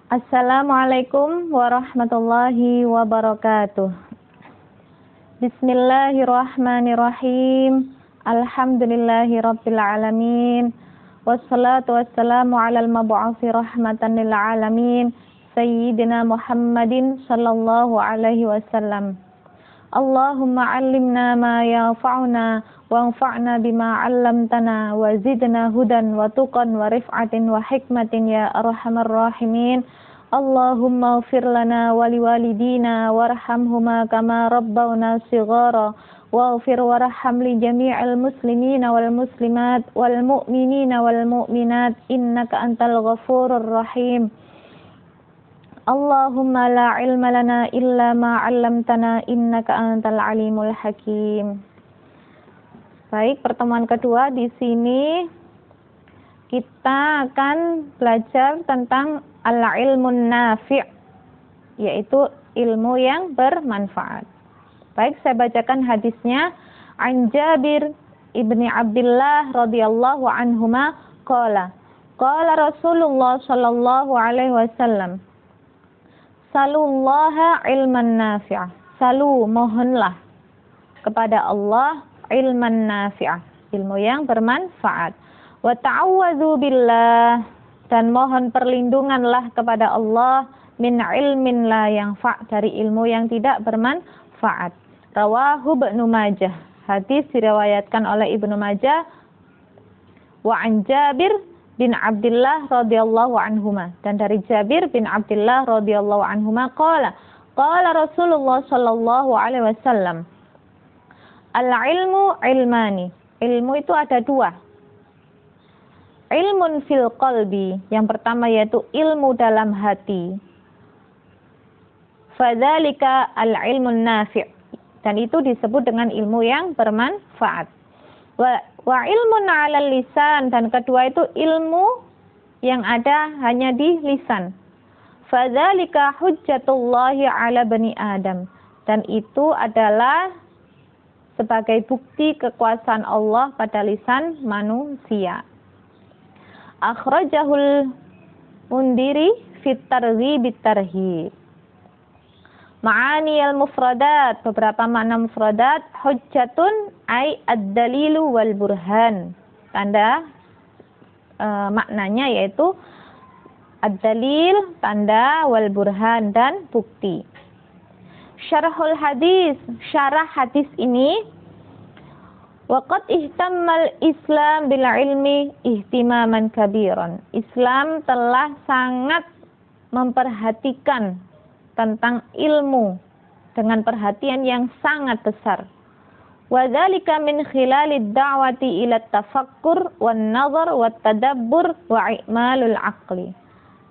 Assalamualaikum warahmatullahi wabarakatuh. Bismillahirrahmanirrahim. Alhamdulillahirabbil alamin. Wassalatu wassalamu alal mab'uutsi rahmatan lil alamin, sayyidina Muhammadin sallallahu alaihi wasallam. Allahumma 'allimna ma yanfa'una wanfa'na bima 'allamtana wa zidna hudan wa tuqan wa rif'atin wa hikmatin ya arhamar rahimin. Allahumma ighfir lana wa liwalidina warhamhuma kama rabbawna shighara waghfir warham li jami'il muslimina wal muslimat wal mu'minina wal mu'minat innaka antal ghafurur rahim. Allahumma la ilma lana illa ma 'allamtana innaka antal alimul hakim. Baik, pertemuan kedua di sini kita akan belajar tentang al-ilmun nafi', yaitu ilmu yang bermanfaat. Baik, saya bacakan hadisnya. An Jabir ibni Abdullah radhiyallahu anhuma qala Rasulullah sallallahu alaihi wasallam, salullaha ilman nafi'ah. Salu, mohonlah kepada Allah ilman nafi'ah, ilmu yang bermanfaat. Wa ta'awwadzu billah, dan mohon perlindunganlah kepada Allah min ilmin la yanfa', dari ilmu yang tidak bermanfaat. Rawahu Ibnu Majah. Hadis diriwayatkan oleh Ibnu Majah. Wa an Jabir bin Abdullah radhiyallahu anhuma, dan dari Jabir bin Abdullah radhiyallahu anhuma qala Rasulullah sallallahu alaihi wasallam, al-ilmu ilmani. Ilmu itu ada dua. Ilmun fil qalbi, yang pertama yaitu ilmu dalam hati. Fadzalika al-ilmun nafi', dan itu disebut dengan ilmu yang bermanfaat. Wa ilmun 'alal lisan, dan kedua itu ilmu yang ada hanya di lisan. Fadzalika hujjatullahi 'ala bani Adam, dan itu adalah sebagai bukti kekuasaan Allah pada lisan manusia. Akhrajahul Mundiri fit targhib tarhib. Ma'ani al-mufradat, beberapa makna mufradat. Hujjatun ay ad-dalilu wal burhan. Tanda maknanya yaitu ad-dalil, tanda, wal burhan, dan bukti. Syarahul hadis, syarah hadis ini. Waqad ihtammal Islam bil ilmi ihtimaman kabiran. Islam telah sangat memperhatikan tentang ilmu dengan perhatian yang sangat besar. Wa dzalika min khilalid da'wati ila tafakkur wan nazar wat tadabbur wa i'malul aqli.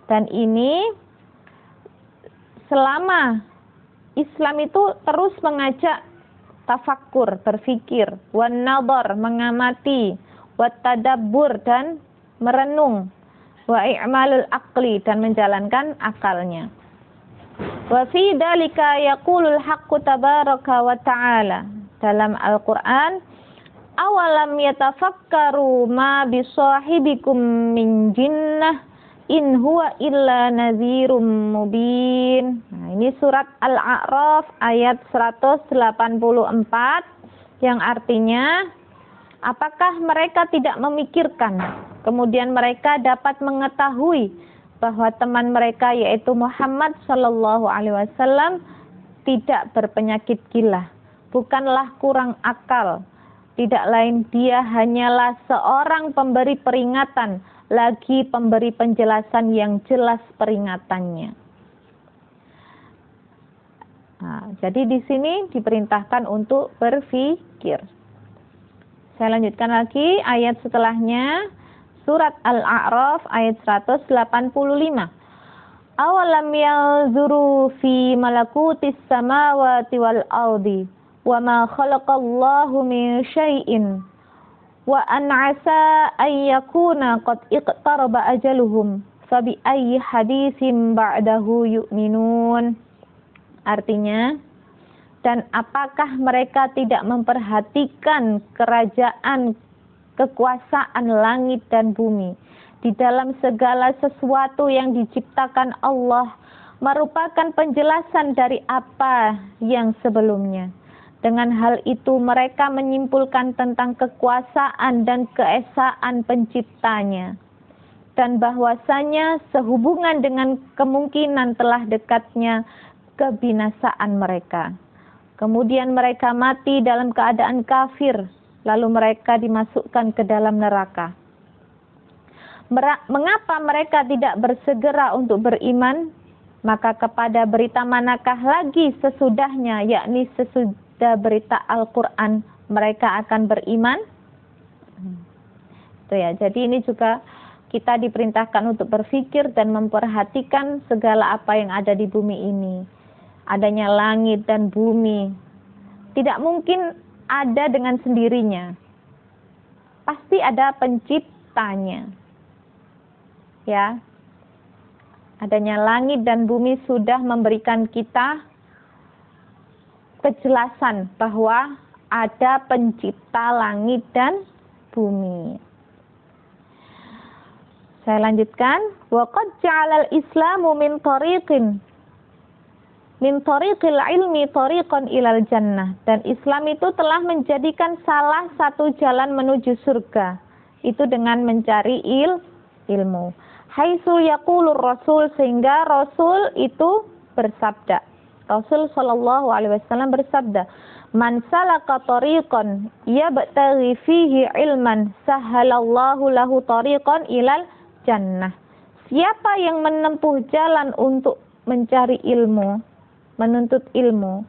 Dan ini selama Islam itu terus mengajak tafakkur, berfikir, wan nadhar, mengamati, wat tadabbur, dan merenung, wa i'malul aqli, dan menjalankan akalnya. Wa fi dzalika yaqulul haqqu tabaraka wa ta'ala, dalam Al-Qur'an, awalam yatafakkaru ma bisahibikum min jinnah in huwa illa nadhirum mubin. Nah, ini surat Al-A'raf ayat 184, yang artinya, apakah mereka tidak memikirkan, kemudian mereka dapat mengetahui bahwa teman mereka yaitu Muhammad sallallahu alaihi wasallam tidak berpenyakit gila, bukanlah kurang akal, tidak lain dia hanyalah seorang pemberi peringatan, lagi pemberi penjelasan yang jelas peringatannya. Nah, jadi di sini diperintahkan untuk berfikir. Saya lanjutkan lagi ayat setelahnya, surat Al-A'raf ayat 185. Awalam yanzuru fi malakutis samawati wal ardi wa ma khalaqallahu min syai'in wa an 'asa ay yakuna qad iqtaraba ajaluhum fa bi ayyi haditsin ba'dahu yu'minun. Artinya, dan apakah mereka tidak memperhatikan kerajaan, kekuasaan langit dan bumi, di dalam segala sesuatu yang diciptakan Allah merupakan penjelasan dari apa yang sebelumnya. Dengan hal itu mereka menyimpulkan tentang kekuasaan dan keesaan penciptanya, dan bahwasanya sehubungan dengan kemungkinan telah dekatnya kebinasaan mereka. Kemudian mereka mati dalam keadaan kafir, lalu mereka dimasukkan ke dalam neraka. Mengapa mereka tidak bersegera untuk beriman? Maka kepada berita manakah lagi sesudahnya, yakni sesudah berita Al-Quran, mereka akan beriman? Itu ya, jadi ini juga kita diperintahkan untuk berpikir dan memperhatikan segala apa yang ada di bumi ini. Adanya langit dan bumi tidak mungkin ada dengan sendirinya. Pasti ada penciptanya. Ya. Adanya langit dan bumi sudah memberikan kita kejelasan bahwa ada pencipta langit dan bumi. Saya lanjutkan, wa qad ja'alal islamu min tariqil ilmi tariqan ilal jannah, dan Islam itu telah menjadikan salah satu jalan menuju surga itu dengan mencari ilmu. Haitsu yaqulur rasul, sehingga Rasul itu bersabda, Rasul sallallahu alaihi wasallam bersabda, man salaka tariqan yabtaghi fihi ilman sahhalallahu lahu tariqan ilal jannah. Siapa yang menempuh jalan untuk mencari ilmu, menuntut ilmu,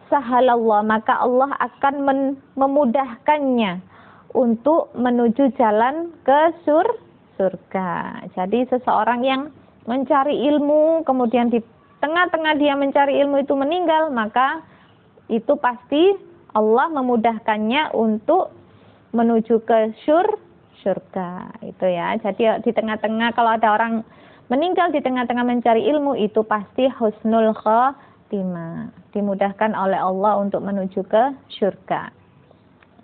sahalallah, maka Allah akan memudahkannya untuk menuju jalan ke surga. Jadi seseorang yang mencari ilmu, kemudian di tengah-tengah dia mencari ilmu itu meninggal, maka itu pasti Allah memudahkannya untuk menuju ke surga. Itu ya. Jadi di tengah-tengah kalau ada orang meninggal di tengah-tengah mencari ilmu, itu pasti husnul khotimah, dimudahkan oleh Allah untuk menuju ke surga.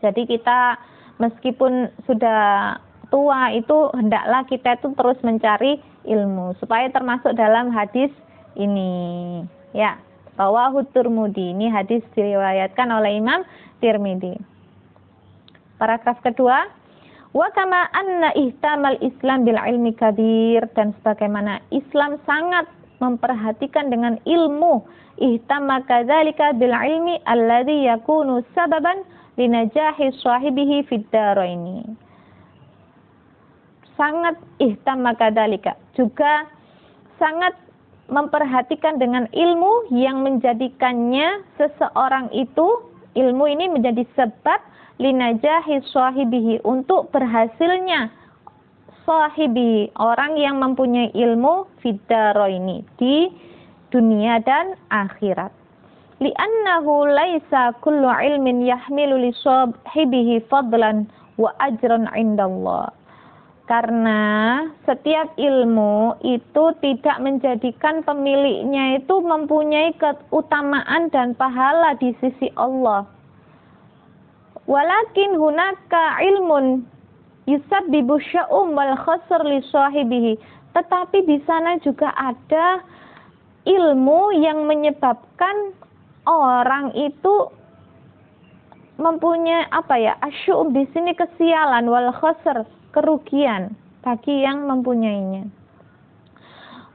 Jadi kita meskipun sudah tua itu hendaklah kita itu terus mencari ilmu supaya termasuk dalam hadis ini. Ya, rawahu Tirmidzi, ini hadis diriwayatkan oleh Imam Tirmidzi. Paragraf kedua, wa kama anna ihtamal Islam bil ilmi kabir, dan sebagaimana Islam sangat memperhatikan dengan ilmu, ihtama kadzalika bil ilmi alladzi yakunu sababan linajahi sahibihi fid daraini. Sangat ihtama kadzalika, juga sangat memperhatikan dengan ilmu yang menjadikannya seseorang itu, ilmu ini menjadi sebab linajahi sahibihi, untuk berhasilnya sahibi, orang yang mempunyai ilmu, fiddaraini, di dunia dan akhirat. Li'annahu laisa kullu ilmin yahmilu li sahibihi fadlan wa ajran indallah. Karena setiap ilmu itu tidak menjadikan pemiliknya itu mempunyai keutamaan dan pahala di sisi Allah. Walakin hunaka ilmun yusabbibu sya'um wal khasr li sahibihi. Tetapi di sana juga ada ilmu yang menyebabkan orang itu mempunyai asyum di sini kesialan, wal khasr, kerugian bagi yang mempunyainya.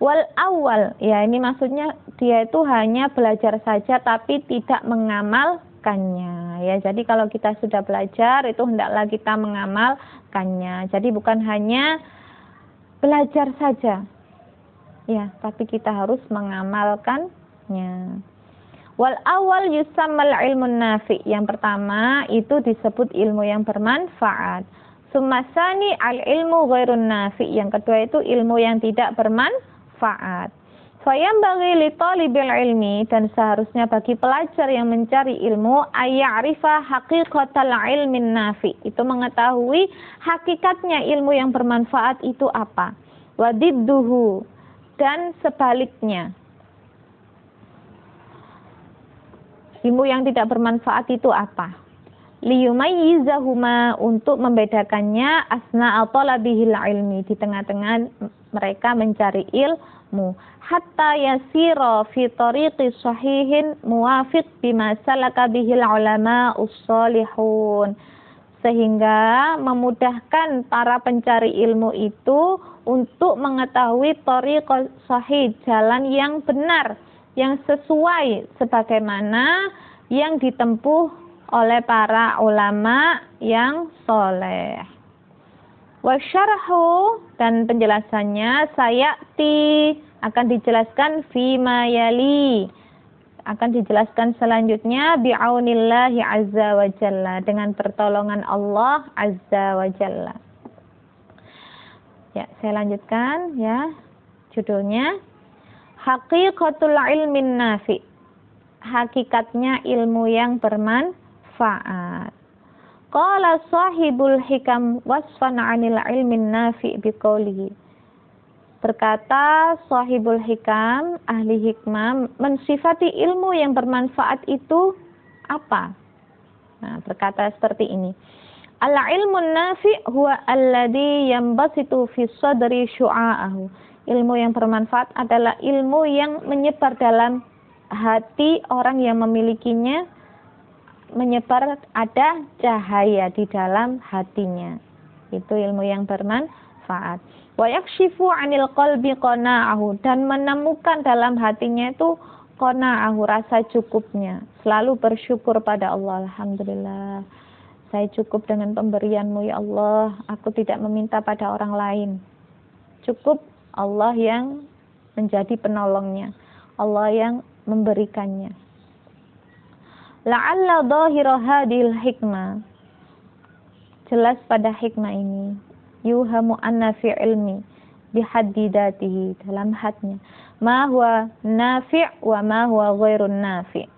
Wal awal, ya ini maksudnya dia itu hanya belajar saja tapi tidak mengamalkannya. Ya, jadi kalau kita sudah belajar itu hendaklah kita mengamalkannya. Jadi bukan hanya belajar saja, ya, tapi kita harus mengamalkannya. Wal awal yusammal ilmun nafi. Yang pertama itu disebut ilmu yang bermanfaat. Sumasani al ilmu ghairun nafi. Yang kedua itu ilmu yang tidak bermanfaat. Fayambaghi li talibil ilmi, dan seharusnya bagi pelajar yang mencari ilmu, ayya'rifa haqiqatal ilmin nafi, itu mengetahui hakikatnya ilmu yang bermanfaat itu apa. Wadidduhu, dan sebaliknya, ilmu yang tidak bermanfaat itu apa. liyumayyizahuma, untuk membedakannya, asna'a talabihil ilmi, di tengah-tengah mereka mencari ilmu, hatta yasira fi tariqi sahihin muwafiq bima salaka bihil ulama ussolihun, sehingga memudahkan para pencari ilmu itu untuk mengetahui tariq sahih, jalan yang benar, yang sesuai sebagaimana yang ditempuh oleh para ulama yang soleh. Wasyarhu, dan penjelasannya sayati, akan dijelaskan fima yali, akan dijelaskan selanjutnya bi'aunillahi azza wa jalla, dengan pertolongan Allah azza wa jalla. Ya, saya lanjutkan ya. Judulnya Haqiqatul ilmin nafi, hakikatnya ilmu yang bermanfaat. Qala sahibul hikam wasfan 'anil ilmin nafi' biqaulihi. Berkata sahibul hikam, ahli hikmah, mensifati ilmu yang bermanfaat itu apa? Nah, berkata seperti ini. Al-ilmun nafi' huwa alladhi yanbasitu fi sadri syu'a'ahu. Ilmu yang bermanfaat adalah ilmu yang menyebar dalam hati orang yang memilikinya, menyebar, ada cahaya di dalam hatinya. Itu ilmu yang bermanfaat. Wa yakshifu 'anil qalbi qana'ahu, dan menemukan dalam hatinya itu qana'ahu, rasa cukupnya. Selalu bersyukur pada Allah. Alhamdulillah, saya cukup dengan pemberian-Mu ya Allah. Aku tidak meminta pada orang lain. Cukup Allah yang menjadi penolongnya, Allah yang memberikannya. La'alla dhahira hadhil hikmah, jelas pada hikmah ini, yuhamu anna fi ilmi bihaddidatihi, dalam hadnya, ma huwa nafi' wa ma huwa ghairun nafi',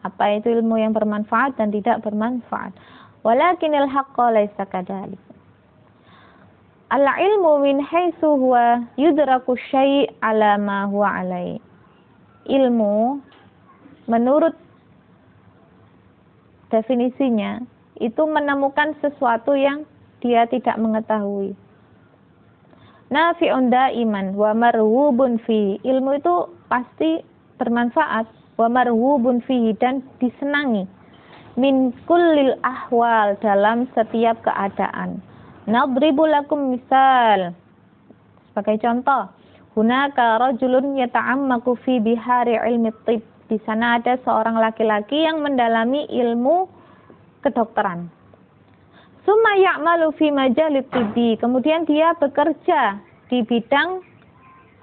apa itu ilmu yang bermanfaat dan tidak bermanfaat. Walakinil haqqa laysa kadzalik. Al-ilmu min haitsu huwa yudraku syai' ala ma huwa alai. Ilmu menurut definisinya itu menemukan sesuatu yang dia tidak mengetahui. Nafi'un daiman wa marhubun fi. Ilmu itu pasti bermanfaat, wa marhubun fihi, dan disenangi. Min kullil ahwal, dalam setiap keadaan. Nadribu lakum misal, sebagai contoh, hunaka rajulun yata'ammaku fi bihari ilmi tib. Di sana ada seorang laki-laki yang mendalami ilmu kedokteran. Summa ya'malu fi majalit tibbi, kemudian dia bekerja di bidang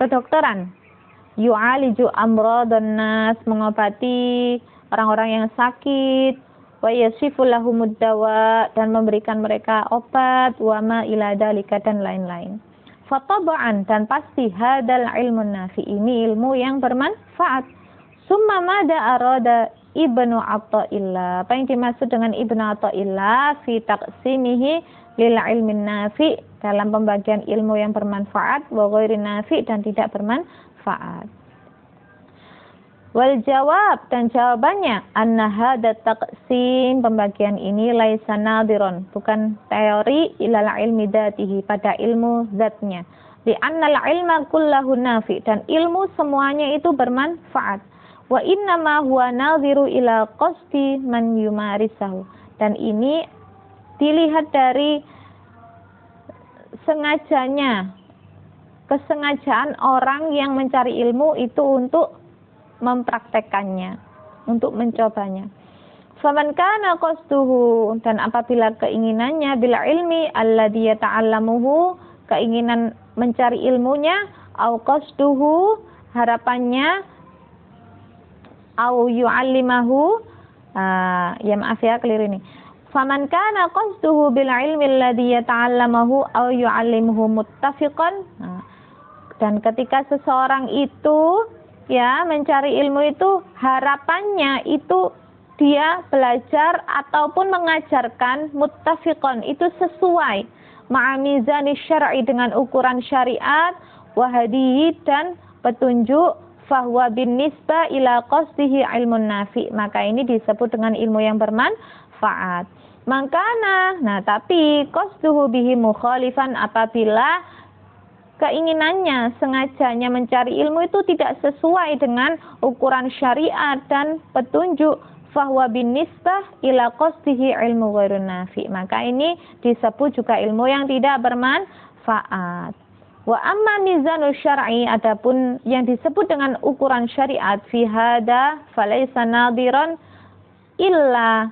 kedokteran. Yu'aliju amradun nas, mengobati orang-orang yang sakit. Wa yasifu lahumud dawa, dan memberikan mereka obat. Wa ma ila dalika, dan lain-lain. Fataba'an, dan pasti hadal ilmun nafi, ini ilmu yang bermanfaat. Summa mada arada Ibnu Athaillah. Apa yang dimaksud dengan Ibnu Athaillah fi taqsimihi lil ilmin nafi, dalam pembagian ilmu yang bermanfaat wa ghairin nafi, dan tidak bermanfaat. Wal jawab, dan jawabannya, anna hadza taqsim, pembagian ini laisa nadhiron, bukan teori, ilal ilmi dzatihi, pada ilmu zatnya. Li annal ilma kullahu nafi, dan ilmu semuanya itu bermanfaat. Wa innama huwa nadhiru ila qasdi man yumarisahu, dan ini dilihat dari kesengajaan orang yang mencari ilmu itu untuk mempraktekannya, untuk mencobanya. Faman kana qasduhu, dan apabila keinginannya bila ilmi alladhi yata'allamuhu, keinginan mencari ilmunya, au qasduhu, harapannya, au yu'allimahu, ya maaf ya, keliru ini. Faman kana qasduhu bil ilmi alladhi yata'allamahu au yu'allimuhu muttafiqan. Dan ketika seseorang itu ya mencari ilmu itu, harapannya itu dia belajar ataupun mengajarkan, muttafiqan, itu sesuai, ma'amizani syar'i, dengan ukuran syariat, wahadihi, dan petunjuk, fahuwa bin nisba ila qasdihi ilmun nafi, maka ini disebut dengan ilmu yang bermanfaat. bermanfaat. Makana, nah tapi qasduhu bihi mukhalifan, apabila keinginannya, sengajanya mencari ilmu itu tidak sesuai dengan ukuran syariat dan petunjuk, fahuwa binisbah ila qasdihi ilmu ghairun nafi, maka ini disebut juga ilmu yang tidak bermanfaat. Wa amma mizanu syar'i, adapun yang disebut dengan ukuran syariat, fi hada falaysa nadiran ila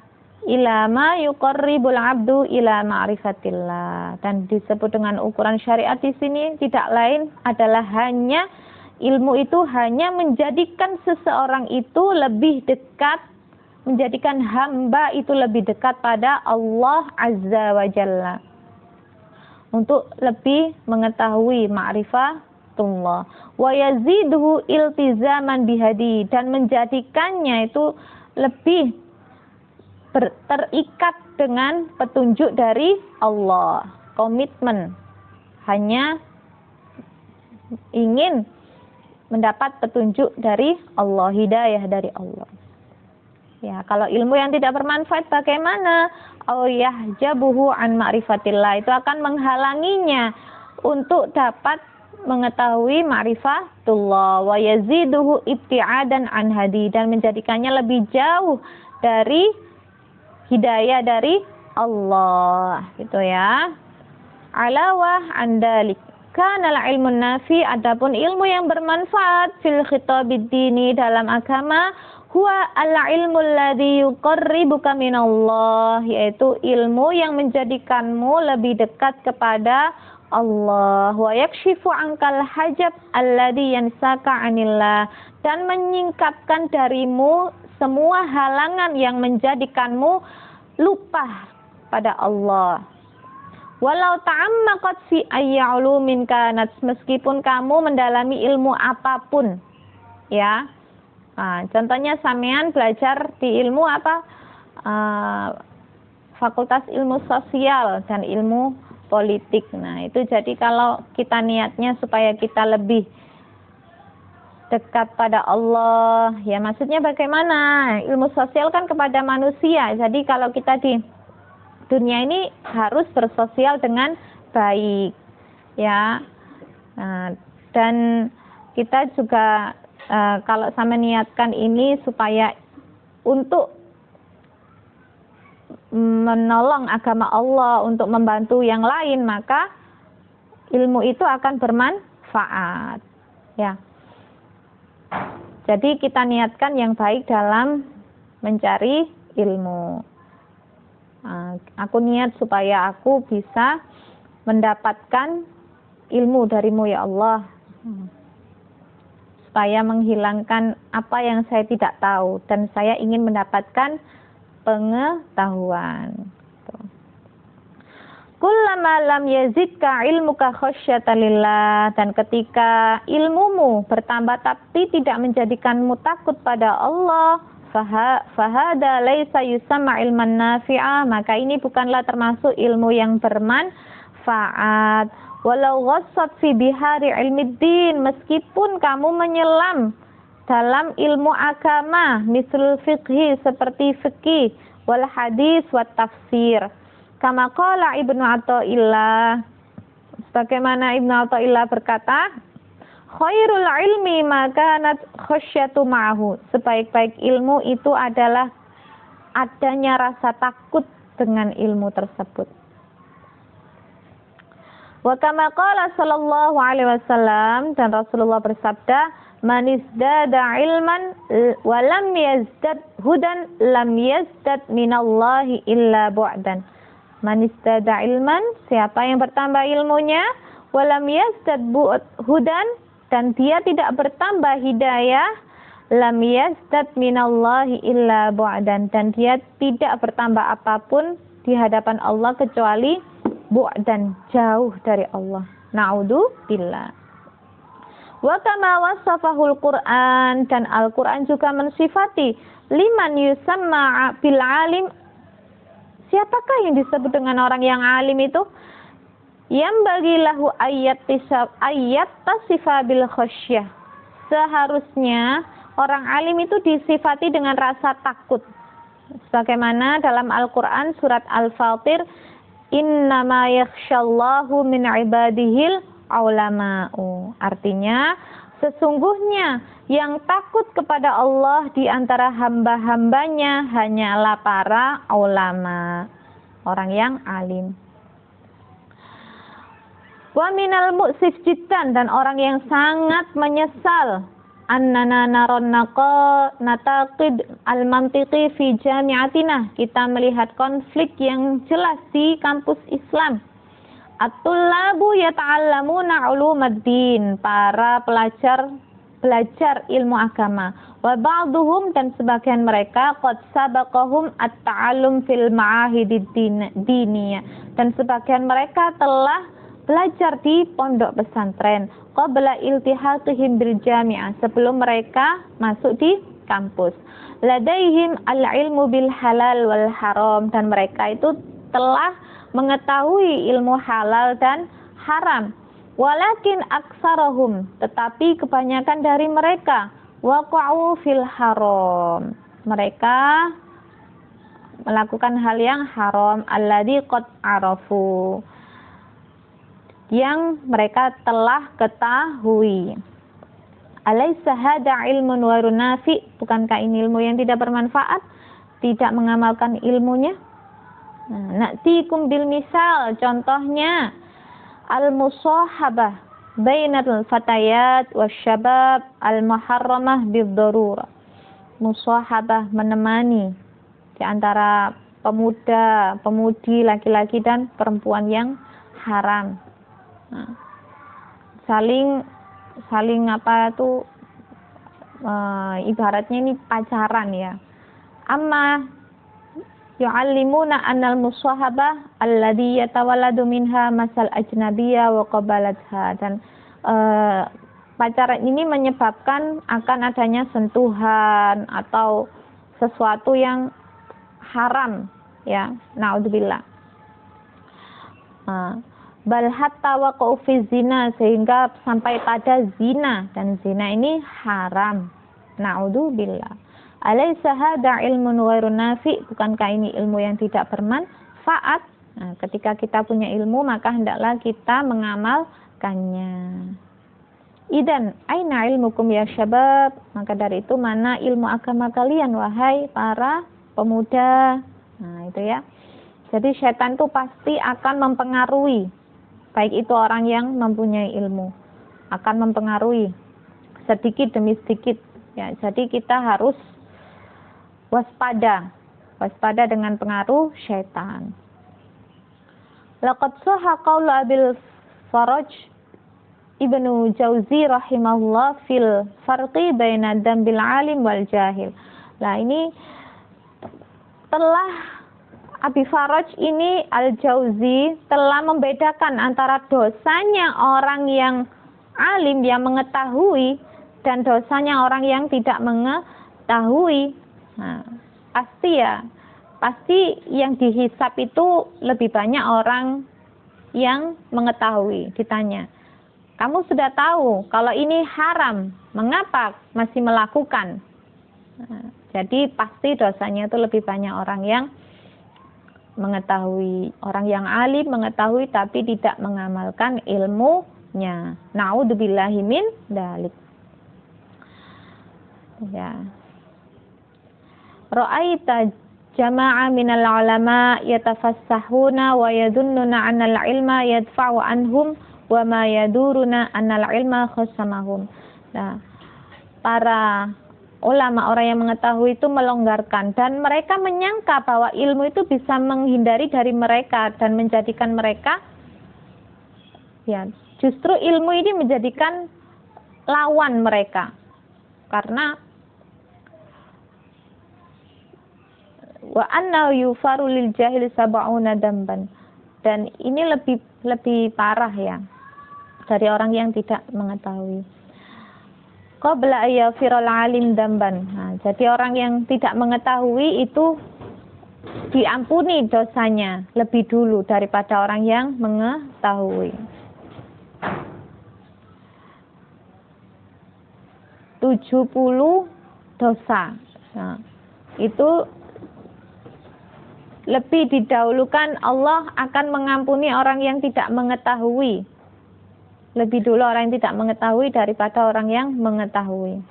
ma yuqarribul abdu ila ma'rifatillah, dan disebut dengan ukuran syariat di sini tidak lain adalah hanya ilmu itu hanya menjadikan seseorang itu lebih dekat, menjadikan hamba itu lebih dekat pada Allah Azza wa Jalla, untuk lebih mengetahui ma'rifatullah, wa yaziduhu iltizaman bihadi, dan menjadikannya itu lebih terikat dengan petunjuk dari Allah, komitmen, hanya ingin mendapat petunjuk dari Allah, hidayah dari Allah. Ya, kalau ilmu yang tidak bermanfaat bagaimana? Au yahjabuhu an ma'rifatillah, itu akan menghalanginya untuk dapat mengetahui ma'rifatullah, wa yaziduhu ibti'adan an hadi, dan menjadikannya lebih jauh dari hidayah dari Allah, gitu ya. Alawah andalik kanal ilmun nafi, adapun ilmu yang bermanfaat fil khitabid dini, dalam agama, huwa al-ilmu alladhi yuqarribuka minallah, yaitu ilmu yang menjadikanmu lebih dekat kepada Allah, wa yakshifu ankal hajab alladhi yansaka anillah, dan menyingkapkan darimu semua halangan yang menjadikanmu lupa pada Allah. Walau ta'ammaqat fi ayyi ulumin kanat, meskipun kamu mendalami ilmu apapun, ya. Nah, contohnya sampean belajar di ilmu apa? Fakultas Ilmu Sosial dan Ilmu Politik. Nah, itu jadi kalau kita niatnya supaya kita lebih dekat pada Allah, ya maksudnya bagaimana? Ilmu sosial kan kepada manusia. Jadi kalau kita di dunia ini harus bersosial dengan baik, ya. Nah, dan kita juga kalau sama niatkan ini supaya untuk menolong agama Allah, untuk membantu yang lain, maka ilmu itu akan bermanfaat, ya. Jadi kita niatkan yang baik dalam mencari ilmu. Aku niat supaya aku bisa mendapatkan ilmu darimu ya Allah, supaya menghilangkan apa yang saya tidak tahu, dan saya ingin mendapatkan pengetahuan. Kullama lam yazidka ilmuka khasyatan lillah, dan ketika ilmumu bertambah tapi tidak menjadikanmu takut pada Allah, fahada laisa yusamma ilman nafi'ah, maka ini bukanlah termasuk ilmu yang bermanfaat. Walau ghassat fi bihari ilmiddin, meskipun kamu menyelam dalam ilmu agama, mislul fiqhi, seperti fikih, wal hadis, wat tafsir. Kama qala Ibnu Athaillah, sebagaimana Ibnu Athaillah berkata, khairul ilmi ma kanat khasyatu ma'ahu, sebaik-baik ilmu itu adalah adanya rasa takut dengan ilmu tersebut. Wa kama qala sallallahu alaihi wasallam, dan Rasulullah bersabda, man izdada ilman wa lam yazdad hudan lam yazdad minallahi illa bu'dan. Man izdada ilman, siapa yang bertambah ilmunya, wa lam yazdad hudan, dan dia tidak bertambah hidayah, lam yazdad minallahi illa bu'dan, dan dia tidak bertambah apapun di hadapan Allah kecuali bu'dan, jauh dari Allah. Na'udzu billah. Wa kama wasafahul Qur'an, dan Al-Qur'an juga mensifati liman yusamma bil alim, siapakah yang disebut dengan orang yang alim itu? Yang bagilahu ayat tasifa bil khasyah, seharusnya orang alim itu disifati dengan rasa takut. Sebagaimana dalam Al-Quran surat Al-Fatir, innama yakhshallahu min ibadihil ulama'u. Artinya, sesungguhnya yang takut kepada Allah di antara hamba-hambanya hanyalah para ulama, orang yang alim. Wa minal mu'sif jiddan, dan orang yang sangat menyesal, annana naron nataqid al-mantiqi fi jami'atina, kita melihat konflik yang jelas di kampus Islam. At-tullabu yata'allamuna ulumaddin, para belajar ilmu agama. Wa ba'duhum, dan sebagian mereka qad sabaqahum at-ta'allum fil ma'ahidid diniyah, dan sebagian mereka telah belajar di pondok pesantren qabla iltihaqihim bil jami'ah, sebelum mereka masuk di kampus. Ladaihim al-ilmu bil halal wal haram, dan mereka itu telah mengetahui ilmu halal dan haram. Walakin aksarahum, tetapi kebanyakan dari mereka waqa'u fil haram, mereka melakukan hal yang haram, alladzi qad arafu, yang mereka telah ketahui. Alaysa hada ilmun ghairun nafi, bukankah ini ilmu yang tidak bermanfaat, tidak mengamalkan ilmunya? Na'tikum bil misal, contohnya al-musahabah bainal fatayat wasyabab al-muharramah bid-darurah. Musahabah, menemani di antara pemuda, pemudi, laki-laki dan perempuan yang haram. Saling apa itu, ibaratnya ini pacaran ya. Amma yu'allimuna annal musahabah alladhi yatawalladu minha masal ajnabiyya wa qabalatha, dan pacaran ini menyebabkan akan adanya sentuhan atau sesuatu yang haram ya, naudzubillah. Bal hatta waqa'u fi zina, sehingga sampai pada zina, dan zina ini haram, naudzubillah. Alaysa hada ilmun ghairun nafi, bukankah ini ilmu yang tidak bermanfaat? Ketika kita punya ilmu, maka hendaklah kita mengamalkannya. Idan aina ilmukum ya syabab, maka dari itu mana ilmu agama kalian wahai para pemuda. Itu ya. Jadi setan itu pasti akan mempengaruhi, baik itu orang yang mempunyai ilmu, akan mempengaruhi sedikit demi sedikit ya. Jadi kita harus waspada dengan pengaruh syaitan. Laqad sahha qaulu Abil Faraj Ibnu Jauzi rahimahullah fil farqi baina dambil alim wal jahil. Nah, ini telah Abi Faraj ini Al-Jauzi telah membedakan antara dosanya orang yang alim, yang mengetahui, dan dosanya orang yang tidak mengetahui. Pasti yang dihisap itu lebih banyak orang yang mengetahui. Ditanya, kamu sudah tahu kalau ini haram, mengapa masih melakukan? Jadi pasti dosanya itu lebih banyak orang yang mengetahui, orang yang alim mengetahui tapi tidak mengamalkan ilmunya. Naudzubillahi min dzalik. Ya. Ra'aita jama'a minal ulama yatafassahuna wa yadhunnuna 'anal ilma yadfa'u anhum wa ma yaduruna 'anal ilma khassamahum. Nah, para ulama, orang yang mengetahui itu melonggarkan, dan mereka menyangka bahwa ilmu itu bisa menghindari dari mereka dan menjadikan mereka, ya, justru ilmu ini menjadikan lawan mereka, karena wa anna yufaru lil jahil sab'una damban, dan ini lebih parah ya dari orang yang tidak mengetahui. Qabla ayyafiral alim damban. Jadi orang yang tidak mengetahui itu diampuni dosanya lebih dulu daripada orang yang mengetahui. 70 dosa. Itu lebih didahulukan, Allah akan mengampuni orang yang tidak mengetahui. Lebih dulu orang yang tidak mengetahui daripada orang yang mengetahui.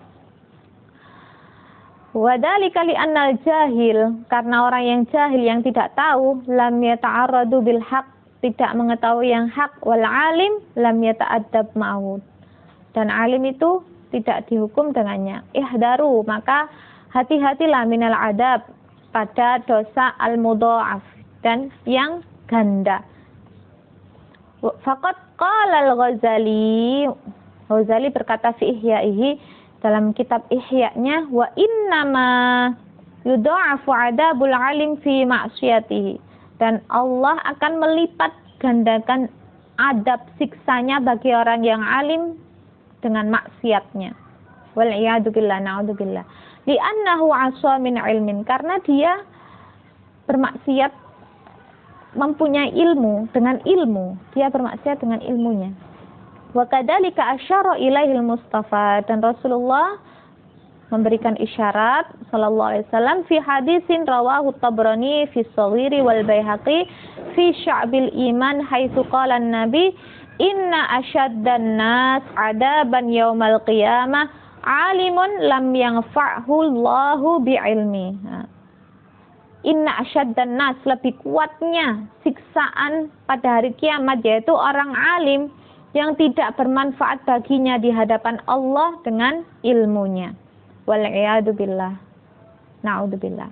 Wadzalika li'annal jahil, karena orang yang jahil yang tidak tahu, lam yata'arradu bil haq, tidak mengetahui yang hak, wal alim lam yata'addab ma'ud, dan alim itu tidak dihukum dengannya. Ihdaru, maka hati-hatilah minal adab, pada dosa al-mudha'af, dan yang ganda. Faqad qala al-Ghazali, Ghazali berkata fi Ihya'ihi, dalam kitab Ihya-nya, wa innama yudha'afu adabul alim fi ma'siyatihi, dan Allah akan melipat gandakan adab siksanya bagi orang yang alim dengan maksiatnya. Wal iyadu billah, na'udzubillah. Li'annahu 'aswa min ilmin, karena dia bermaksiat mempunyai ilmu, dengan ilmu dia bermaksiat dengan ilmunya. Wa kadzalika asyara ilaihil Mustafa, dan Rasulullah memberikan isyarat sallallahu alaihi wasallam fi hadisin rawahu Tabrani fi Shaghiri wal Baihaqi fi Sya'bil Iman haitsu qala an-nabi inna asyaddan nas adaban yaumal qiyamah alimun lam yanfa'hu Allahu bi'ilmi. Inna asyaddan nas, lebih kuatnya siksaan pada hari kiamat yaitu orang alim yang tidak bermanfaat baginya di hadapan Allah dengan ilmunya. Wal iyadu billah, na'udzubillah.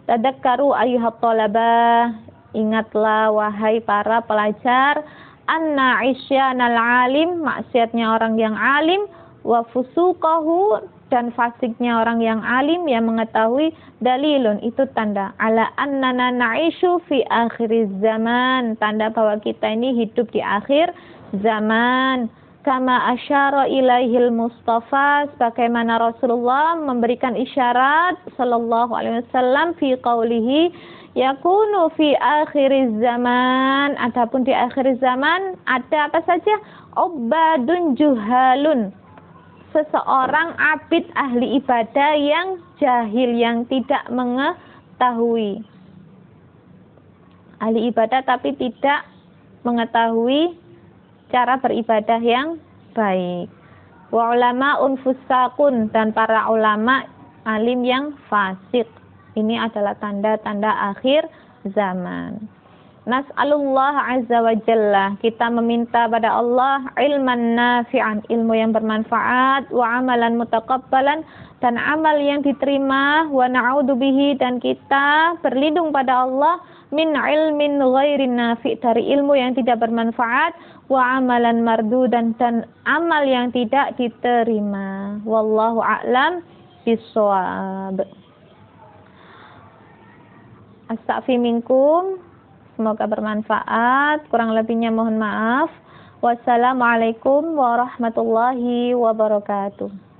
Tadakkaru ayyuhat thalabah, ingatlah wahai para pelajar, anna isyanal alim, maksiatnya orang yang alim, wa fusuqahu, dan fasiknya orang yang alim yang mengetahui, dalilun, itu tanda, ala annana na'ishu fi akhiriz zaman, tanda bahwa kita ini hidup di akhir zaman. Kama asyara ilaihil Mustafa, sebagaimana Rasulullah memberikan isyarat sallallahu alaihi wasallam fi qaulihi yakunu fi akhiriz zaman, adapun di akhir zaman ada apa saja? Ubadun juhalun, seseorang abid ahli ibadah yang jahil, yang tidak mengetahui. Ahli ibadah tapi tidak mengetahui cara beribadah yang baik. Wa ulama'un fusaqun, dan para ulama alim yang fasik. Ini adalah tanda-tanda akhir zaman. Nas'alullah azza wa jalla, kita meminta pada Allah ilman nafi'an, ilmu yang bermanfaat, wa amalan mutaqabbalan, dan amal yang diterima, wa na'udzubihi, dan kita berlindung pada Allah min ilmin ghairin nafi', dari ilmu yang tidak bermanfaat, wa amalan mardudan, dan amal yang tidak diterima. Wallahu a'lam bishawab. Astaghfi minkum, semoga bermanfaat, kurang lebihnya mohon maaf. Wassalamualaikum warahmatullahi wabarakatuh.